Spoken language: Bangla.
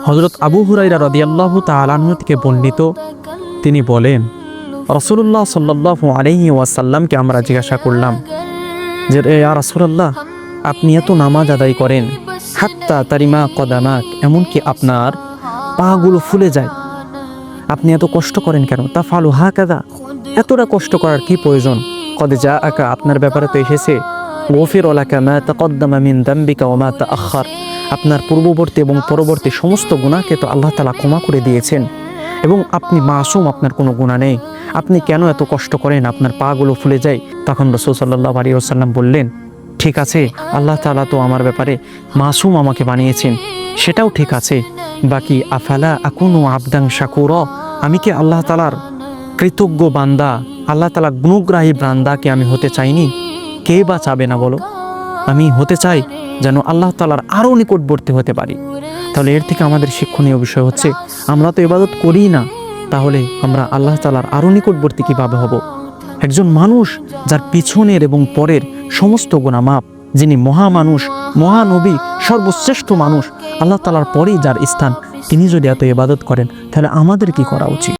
হযরত আবু হুরায়রা রাদিয়াল্লাহু তাআলা আনহু থেকে বর্ণিত, তিনি বলেন, রাসূলুল্লাহ সাল্লাল্লাহু আলাইহি ওয়াসাল্লামকে আমরা জিজ্ঞাসা করলাম যে, ইয়া রাসূলুল্লাহ, আপনি এত নামাজ আদায় করেন, হাত্তা তারিমা কদামাক, এমনকি আপনার পাগুলো ফুলে যায়, আপনি এত কষ্ট করেন কেন? তাফআলু হাকাযা, এতটা কষ্ট করার কি প্রয়োজন? কদ জাআকা, আপনার ব্যাপারে তো এসেছে, গফিরা লাকা মা তাকদ্দামা মিন যামবিকা ওয়া মা তাআখার, আপনার পূর্ববর্তী এবং পরবর্তী সমস্ত গুনাহকে তো আল্লাহ তাআলা ক্ষমা করে দিয়েছেন এবং আপনি মাসুম, আপনার কোনো গুনাহ নেই, আপনি কেন এত কষ্ট করেন, আপনার পাগুলো ফুলে যায়? তখন রাসূল সাল্লাল্লাহু আলাইহি ওয়াসাল্লাম বললেন, ঠিক আছে, আল্লাহ তাআলা তো আমার ব্যাপারে মাসুম আমাকে বানিয়েছেন, সেটাও ঠিক আছে, বাকি আফালা আকুনু আবদান শাকুরা, আমি কি আল্লাহ তাআলার কৃতজ্ঞ বান্দা, আল্লাহ তাআলার গুণগ্রাহী বান্দাকে আমি হতে চাইনি? কে বা চাবে না বলো? আমি হতে চাই যেন আল্লাহ তাআলার আরও নিকটবর্তী হতে পারি। তাহলে এর থেকে আমাদের শিক্ষণীয় বিষয় হচ্ছে, আমরা তো ইবাদত করি না, তাহলে আমরা আল্লাহ তাআলার আরও নিকটবর্তী কীভাবে হব? একজন মানুষ যার পিছনের এবং পরের সমস্ত গুনাহ মাপ, যিনি মহামানুষ, মহানবী, সর্বশ্রেষ্ঠ মানুষ, আল্লাহ তাআলার পরেই যার স্থান, তিনি যদি এত ইবাদত করেন, তাহলে আমাদের কি করা উচিত?